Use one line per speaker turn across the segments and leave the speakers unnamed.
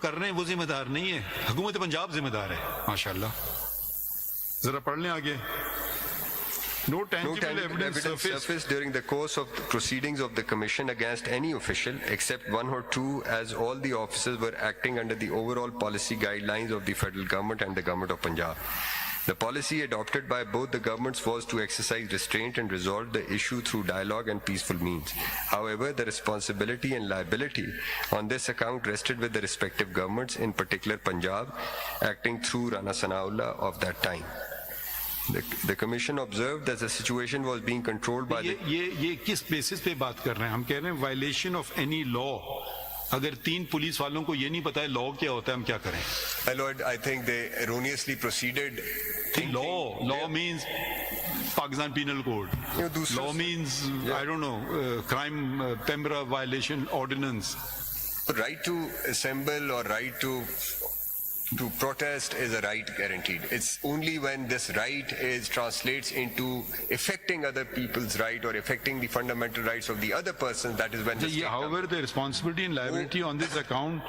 कर रहे हैं वो जिम्मेदार नहीं है, हुकूमत पंजाब जिम्मेदार है। माशाल्लाह, जरा पढ़ लें आगे। No tangible evidence surfaced
during the course of the proceedings of the Commission against any official, except one or two, as all the officers were acting under the overall policy guidelines of the federal government and the government of Punjab. The policy adopted by both the governments was to exercise restraint and resolve the issue through dialogue and peaceful means. However, the responsibility and liability on this account rested with the respective governments, in particular Punjab, acting through Rana Sanaullah of that time. The Commission observed that the situation was being controlled by
ये किस basis पे बात कर रहे हैं? हम कह रहे हैं वायलेशन ऑफ एनी लॉ। अगर 3 पुलिस वालों को ये नहीं पता है लॉ क्या होता है, हम क्या करें?
My Lord, I think they erroneously proceeded.
Law means Pakistan Penal Code. Law means, I don't know, crime, Pembra violation ordinance.
Right to assemble or right to protest is a right guaranteed. It's only when this right translates into affecting other people's right or affecting the fundamental rights of the other person, that is when the state
however, the responsibility and liability on this account,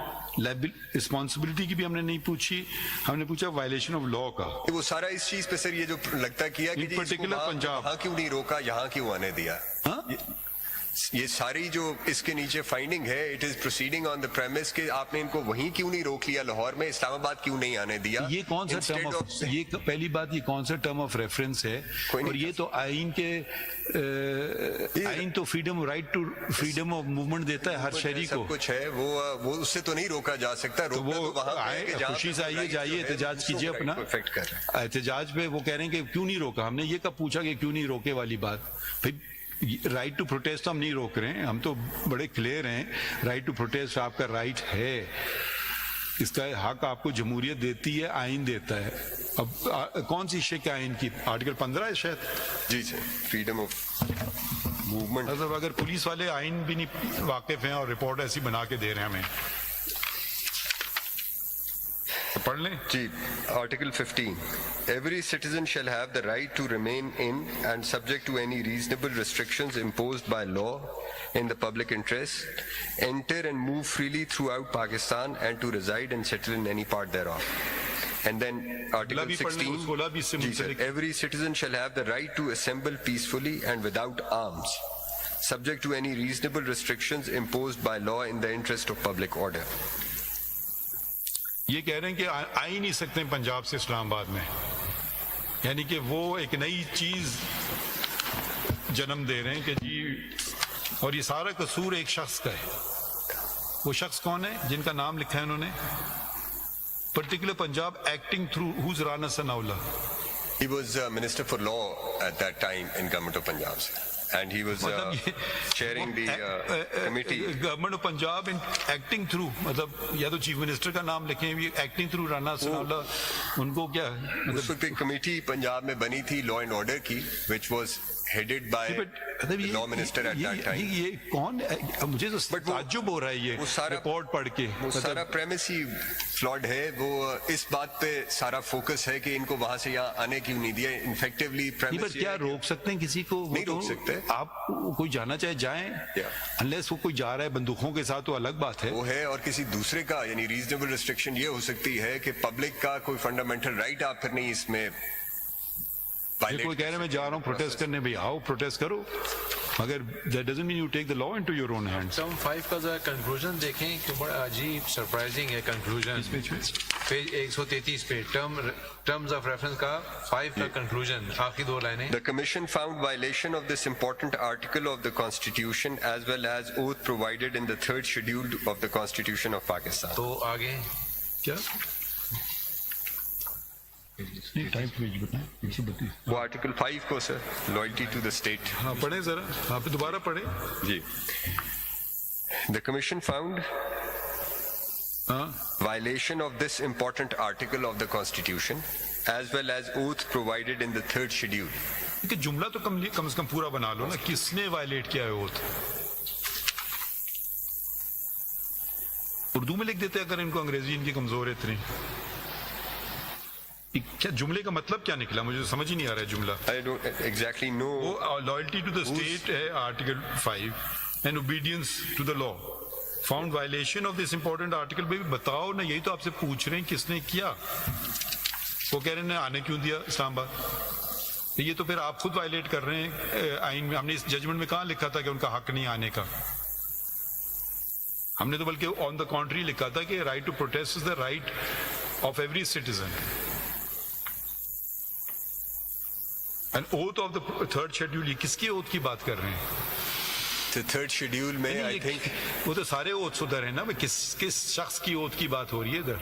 responsibility की भी हमने नहीं पूछी, हमने पूछा violation of law का।
वो सारा इस चीज पे सर ये जो लगता किया कि
इसको
वहाँ क्यों नहीं रोका, यहाँ क्यों आने दिया? ये सारी जो इसके नीचे फाइंडिंग है, it is proceeding on the premise कि आपने इनको वहीं क्यों नहीं रोक लिया, लाहौर में, इस्लामाबाद क्यों नहीं आने दिया?
ये कौन सा टर्म ऑफ, ये पहली बात, ये कौन सा टर्म ऑफ रेफरेंस है? और ये तो आइन के आइन तो freedom, right to freedom of movement देता है हर शहरी को।
सब कुछ है, वो उससे तो नहीं रोका जा सकता।
तो वो खुशी से आइए, जाइए, एहतजाज कीजिए अपना। एहतजाज पे वो कह रहे हैं कि क्यों नहीं रोका, हमने ये कब पूछा कि क्यों नहीं रोके वाली बात? भाई राइट टू प्रोटेस्ट तो हम नहीं रोक रहे हैं, हम तो बड़े क्लियर हैं, राइट टू प्रोटेस्ट आपका राइट है, इसका हक आपको जमहूरियत देती है, आइन देता है। अब कौन सी शिक आइन की? आर्टिकल 15 है शायद।
जी सर, फ्रीडम ऑफ मूवमेंट।
मतलब अगर पुलिस वाले आइन भी नहीं वाकिफ हैं और रिपोर्ट ऐसी बना के दे रहे हैं हमें, तो पढ़ लें
जी। Article 15, every citizen shall have the right to remain in and subject to any reasonable restrictions imposed by law in the public interest, enter and move freely throughout Pakistan and to reside and settle in any part thereof. And then Article 16, every citizen shall have the right to assemble peacefully and without arms, subject to any reasonable restrictions imposed by law in the interest of public order.
ये कह रहे हैं कि आ ही नहीं सकते पंजाब से इस्लामाबाद में, यानी कि वो एक नई चीज जन्म दे रहे हैं कि जी, और ये सारा कसूर एक शख्स का है। वो शख्स कौन है? जिनका नाम लिखा है उन्होंने, particular Punjab acting through, who's Rana Sanaullah.
He was Minister for Law at that time in Government of Punjab, and he was chairing the committee.
Government of Punjab in acting through, मतलब या तो चीफ मिनिस्टर का नाम लिखें, ये एक्टिंग थ्रू राना सनाउल्लाह, उनको क्या
उस वक्त एक कमेटी पंजाब में बनी थी लॉ एंड ऑर्डर की, which was headed by the law minister at that time.
ये कौन है? मुझे तो ताज्जुब हो रहा है ये रिपोर्ट पढ़ के।
वो सारा प्रेमिस ही फ्लॉड है। वो इस बात पे सारा फोकस है कि इनको वहां से यहाँ आने क्यों नहीं दिया। इनफेक्टिवली प्रेमिस
क्या रोक सकते हैं किसी को?
नहीं रोक सकते।
आप कोई जाना चाहे जाएं, अनलेस वो कोई जा रहा है बंदूकों के साथ, तो अलग बात है।
वो है, और किसी दूसरे का यानी रीजनेबल रिस्ट्रिक्शन ये हो सकती है कि पब्लिक का कोई फंडामेंटल राइट आप फिर नहीं इसमें।
कोई कह रहे हैं मैं जा रहा हूँ प्रोटेस्ट करने, भाई आओ प्रोटेस्ट करो, मगर that doesn't mean you take the law into your own hands.
Term 5 का जरा कंक्लूजन देखें कि बड़ा अजीब सरप्राइजिंग है कंक्लूजन। पेज 133 पे टर्म्स ऑफ रेफरेंस का 5 का कंक्लूजन, आखिरी 2 लाइनें।
The Commission found violation of this important article of the Constitution as well as oath provided in the 3rd schedule of the Constitution of Pakistan.
तो आगे
क्या
वो article 5 को sir, loyalty to the state.
हाँ पढ़े जरा, आप दोबारा पढ़े
जी। The Commission found violation of this important article of the Constitution as well as oath provided in the 3rd schedule.
कि जुमला तो कम से कम पूरा बना लो ना, किसने वायलेट किया है ओथ? उर्दू में लिख देते अगर इनको, अंग्रेजी इनकी कमजोर है इतनी। क्या जुमले का मतलब क्या निकला? मुझे समझ ही नहीं आ रहा है जुमला।
I don't exactly know.
वो लॉयल्टी टू द स्टेट है article 5 and obedience to the law found violation of this important article भी बताओ ना, यही तो आपसे पूछ रहे हैं किसने किया। वो कह रहे हैं आने क्यों दिया इस्लामाबाद, ये तो फिर आप खुद वायलेट कर रहे हैं आइन में। हमने इस जजमेंट में कहाँ लिखा था कि उनका हक नहीं आने का? हमने तो बल्कि ऑन द कॉन्ट्री लिखा था कि right to protest is the right of every citizen. And oath of the third schedule, ये किसकी ओथ की बात कर रहे हैं?
The third schedule में I think
वो तो सारे ओथ उधर है ना, किस शख्स की ओथ की बात हो रही है इधर?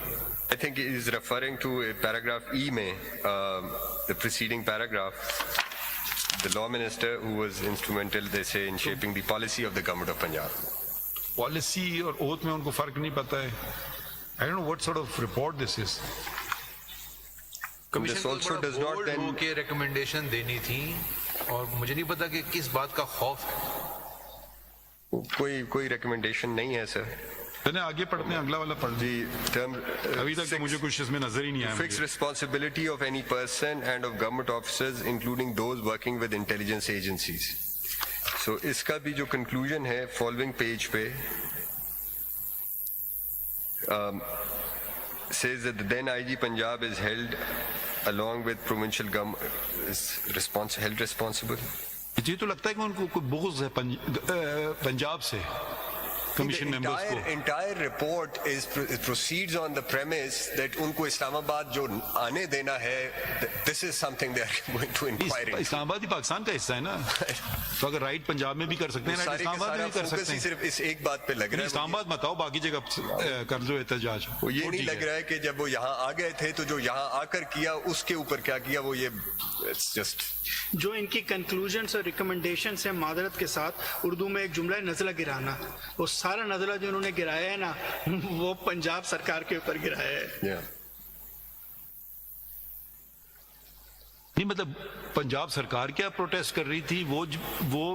I think he is referring to paragraph E में, the preceding paragraph, the law minister who was instrumental, they say, in shaping the policy of the government of Punjab.
Policy और ओथ में उनको फर्क नहीं पता है। I don't know what sort of report this is.
This also does not then
के recommendation देनी थी, और मुझे नहीं पता कि किस बात का खौफ है।
कोई रिकमेंडेशन नहीं है सर।
मैंने आगे पढ़ते हैं, अगला वाला पढ़
The term
अभी तक तो मुझे कुछ इसमें नजर ही नहीं आया।
fixed responsibility of any person and of government officers including those working with intelligence agencies. So इसका भी जो conclusion है following page पे says that the then IG Punjab is held along with provincial government is held responsible.
ये तो लगता है कि उनको कोई बुग़्ज़ है पंजाब से कमीशन मेंबर्स को।
Entire report proceeds on the premise that उनको इस्लामाबाद जो आने देना है, this is something they are going to inquire into.
Islamabad ही पाकिस्तान का हिस्सा है ना, तो अगर राइट पंजाब में भी कर सकते हैं, राइट इस्लामाबाद में भी कर सकते हैं।
सिर्फ इस एक बात पे लग रहा है,
इस्लामाबाद मत आओ, बाकी जगह कर लो एहतजाज।
वो ये नहीं लग रहा है कि जब वो यहाँ आ गए थे तो जो यहाँ आकर किया उसके ऊपर क्या किया, वो ये it's just
जो इनकी कंक्लूजन्स और रिकमेंडेशंस है, मादरत के साथ उर्दू में एक जुमला है नज़ला गिराना, वो सारा नज़ला जो उन्होंने गिराया है ना, वो पंजाब सरकार के ऊपर गिराया है।
नहीं मतलब पंजाब सरकार क्या प्रोटेस्ट कर रही थी, वो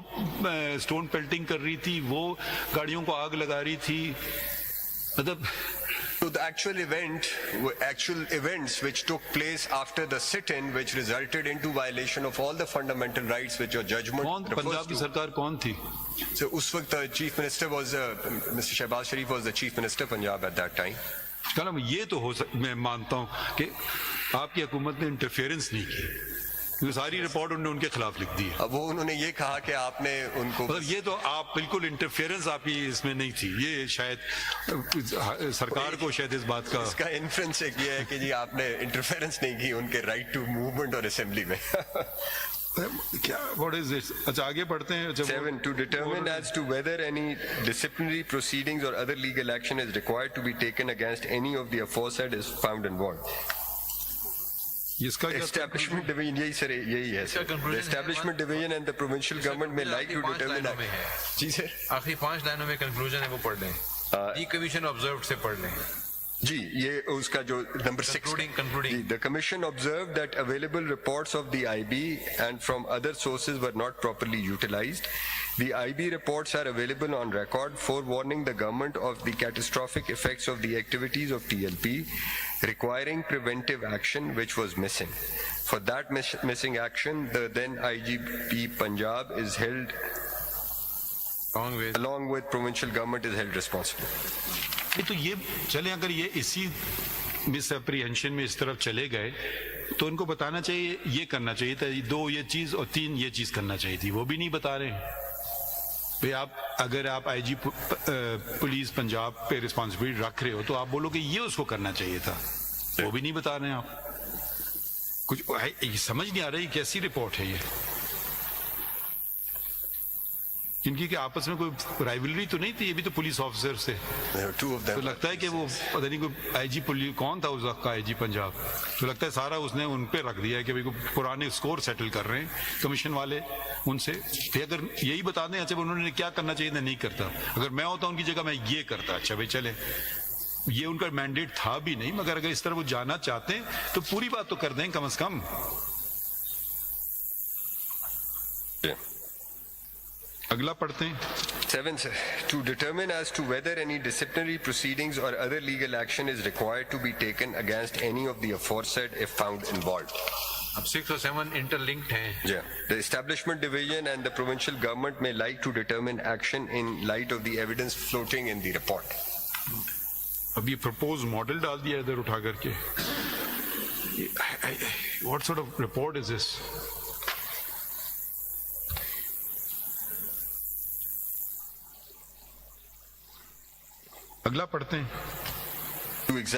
स्टोन पेल्टिंग कर रही थी, वो गाड़ियों को आग लगा रही थी, मतलब
So the actual events which took place after the sit-in, which resulted into violation of all the fundamental rights which your judgment
कौन
refers
पंजाब की
to.
सरकार कौन थी?
So उस वक्त the chief minister was Mr. Shehbaz Sharif was the chief minister Punjab at that time.
कलम ये तो मैं मानता हूँ कि आपकी हुकूमत ने इंटरफेरेंस नहीं की, क्योंकि सारी रिपोर्ट उन्होंने उनके खिलाफ लिख दी है।
अब वो उन्होंने ये कहा कि आपने उनको
मतलब ये तो आप बिल्कुल इंटरफेरेंस आपकी इसमें नहीं थी, ये शायद सरकार को शायद इस बात का
इसका इन्फ्रेंस एक ये है कि जी आपने इंटरफेरेंस नहीं की उनके राइट टू मूवमेंट और असेंबली में।
क्या व्हाट इज दिस? अच्छा आगे बढ़ते हैं।
7 to determine as to whether any disciplinary proceedings or other legal action is required to be taken against any of the aforesaid is found involved.
इसका
Establishment division यही sir यही है sir. The establishment division and the provincial government may like to determine जी sir
आखिरी 5 लाइनों में conclusion है, वो पढ़ लें। दी कमीशन ऑब्जर्व्ड से पढ़ लें
जी, ये उसका जो number 6
concluding
the commission observed that available reports of the IB and from other sources were not properly utilized. The IB reports are available on record forewarning the government of the catastrophic effects of the activities of TLP, requiring preventive action which was missing. For that missing action, the then IGP Punjab is held along with provincial government is held responsible.
तो ये चले, अगर ये इसी miss apprehension में इस तरफ चले गए तो उनको बताना चाहिए, ये करना चाहिए था, 2 ये चीज और 3 ये चीज करना चाहिए थी, वो भी नहीं बता रहे भाई। आप अगर आप आईजी पुलिस पंजाब पे रिस्पॉन्सिबिलिटी रख रहे हो तो आप बोलो कि ये उसको करना चाहिए था, वो भी नहीं बता रहे हैं आप। कुछ समझ नहीं आ रहा है कैसी रिपोर्ट है ये, इनकी के आपस में कोई राइवलरी तो नहीं थी, ये भी तो पुलिस ऑफिसर से। तो लगता है कि वो पता नहीं कोई आईजी पुलिस कौन था उस वक्त का आईजी पंजाब, तो लगता है सारा उसने उन पे रख दिया है कि भाई को पुराने स्कोर सेटल कर रहे हैं कमीशन वाले उनसे। फिर अगर यही बता दें अच्छा उन्होंने क्या करना चाहिए था नहीं करता, अगर मैं होता उनकी जगह मैं ये करता, अच्छा भाई चले ये उनका मैंडेट था भी नहीं, मगर अगर इस तरह वो जाना चाहते हैं तो पूरी बात तो कर दें कम से कम। अगला पढ़ते हैं
7 sir, to determine as to whether any disciplinary proceedings or other legal action is required to be taken against any of the aforesaid if found involved.
अब 6 और 7 इंटरलिंक्ड हैं.
Yeah. The establishment division and the provincial government may like to determine action in light of the evidence floating in the report.
अभी propose model डाल दिया इधर उठा करके. What sort of report is this? अगला पढ़ते हैं.